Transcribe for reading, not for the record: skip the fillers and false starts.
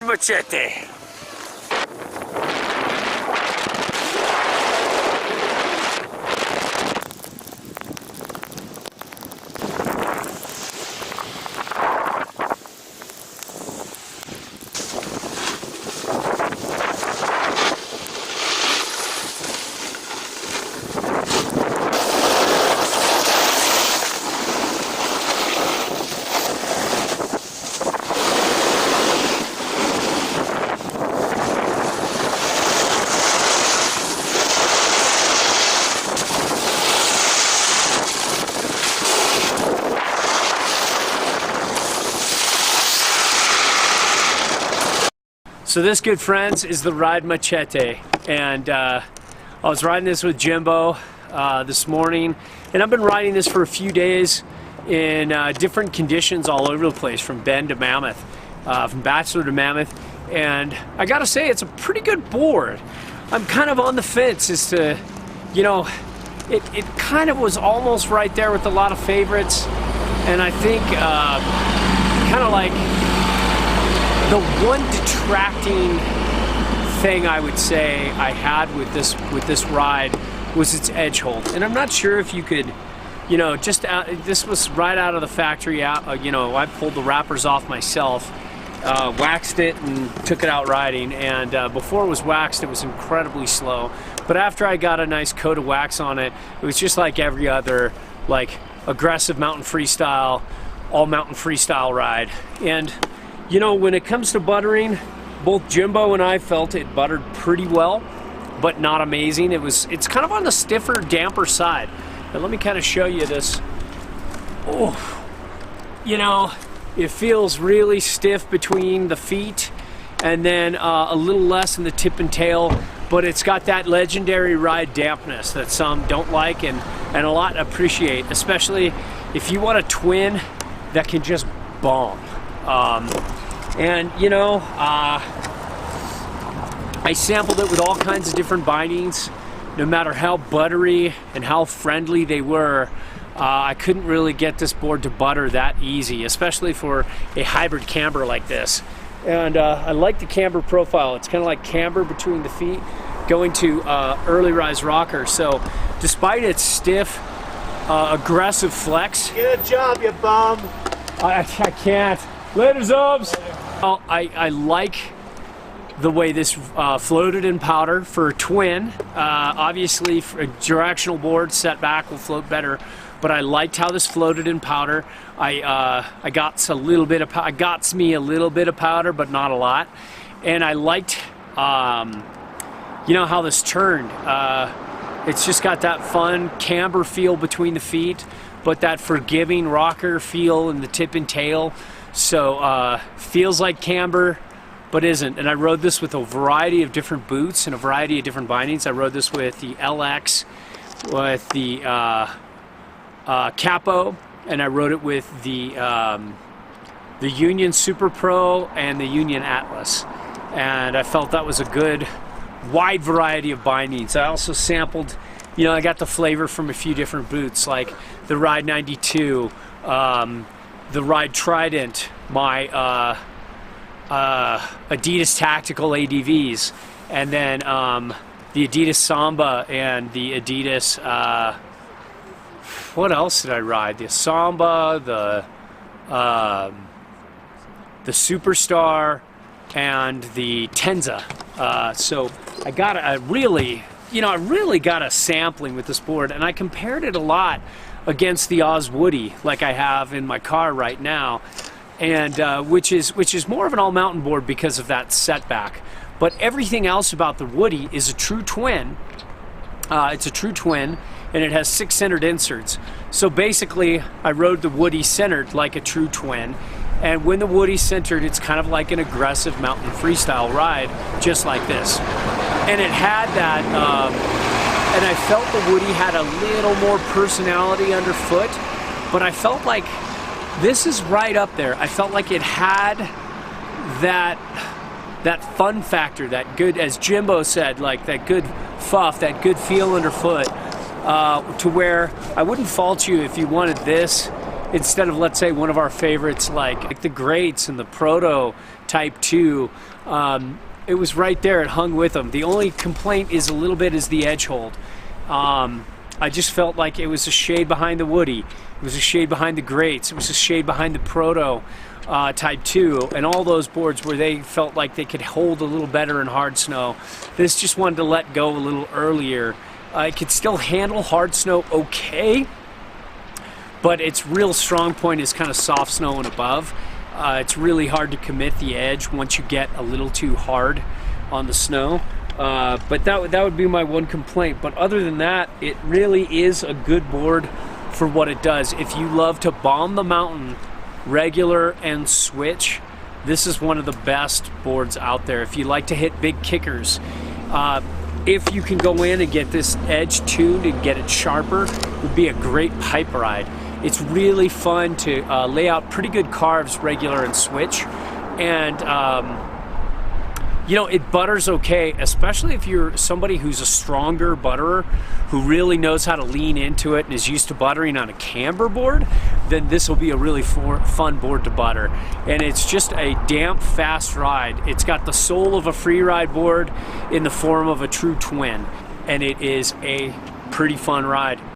Machete. So this, good friends, is the Ride Machete, and I was riding this with Jimbo this morning, and I've been riding this for a few days in different conditions all over the place, from Bend to Mammoth, from Bachelor to Mammoth, and I gotta say, it's a pretty good board. I'm kind of on the fence as to, you know, it kind of was almost right there with a lot of favorites, and I think kind of like the one detracting thing I would say I had with this ride was its edge hold, and I'm not sure if you could, you know, just this was right out of the factory. You know, I pulled the wrappers off myself, waxed it, and took it out riding. And before it was waxed, it was incredibly slow. But after I got a nice coat of wax on it, it was just like every other, like, aggressive mountain freestyle, all mountain freestyle ride. And you know, when it comes to buttering, both Jimbo and I felt it buttered pretty well, but not amazing. It's kind of on the stiffer, damper side. Now let me kind of show you this. Oh, you know, it feels really stiff between the feet, and then a little less in the tip and tail, but it's got that legendary ride dampness that some don't like and a lot appreciate, especially if you want a twin that can just bomb. And you know, I sampled it with all kinds of different bindings. No matter how buttery and how friendly they were, I couldn't really get this board to butter that easy, especially for a hybrid camber like this. And I like the camber profile. It's kind of like camber between the feet going to early rise rocker. So despite its stiff, aggressive flex, get a job, you bum. I can't. Later, Zobs. Well, I like the way this floated in powder for a twin. Obviously, for a directional board, setback will float better, but I liked how this floated in powder. I got a little bit of me a little bit of powder, but not a lot. And I liked, you know, how this turned. It's just got that fun camber feel between the feet, but that forgiving rocker feel in the tip and tail. So feels like camber, but isn't. And I rode this with a variety of different boots and a variety of different bindings. I rode this with the LX, with the Capo, and I rode it with the Union Super Pro and the Union Atlas. And I felt that was a good wide variety of bindings. I also sampled, you know, I got the flavor from a few different boots, like the Ride 92, the Ride Trident, my Adidas Tactical ADVs, and then the Adidas Samba and the Adidas, what else did I ride? The Samba, the Superstar, and the Tenza. So I got I really got a sampling with this board, and I compared it a lot against the Oz Woody, like I have in my car right now, and which is more of an all-mountain board because of that setback. But everything else about the Woody is a true twin. It's a true twin, and it has 6 centered inserts. So basically, I rode the Woody centered like a true twin, and when the Woody's centered, it's kind of like an aggressive mountain freestyle ride, just like this. And it had that, and I felt the Woody had a little more personality underfoot, but I felt like this is right up there. I felt like it had that fun factor, that good, as Jimbo said, like that good fuff, that good feel underfoot, to where I wouldn't fault you if you wanted this instead of, let's say, one of our favorites like the Greats and the Proto Type 2. It was right there, it hung with them. The only complaint is a little bit is the edge hold. I just felt like it was a shade behind the Woody, it was a shade behind the Greats, it was a shade behind the Proto Type 2, and all those boards where they felt like they could hold a little better in hard snow. This just wanted to let go a little earlier. It could still handle hard snow okay, but its real strong point is kind of soft snow and above. It's really hard to commit the edge once you get a little too hard on the snow. But that would be my one complaint. But other than that, it really is a good board for what it does. If you love to bomb the mountain, regular and switch, this is one of the best boards out there. If you like to hit big kickers, if you can go in and get this edge tuned and get it sharper, it would be a great pipe ride. It's really fun to lay out pretty good carves, regular and switch, and you know, it butters okay, especially if you're somebody who's a stronger butterer who really knows how to lean into it and is used to buttering on a camber board. Then this will be a really fun board to butter. And it's just a damp, fast ride. It's got the soul of a free ride board in the form of a true twin, and it is a pretty fun ride.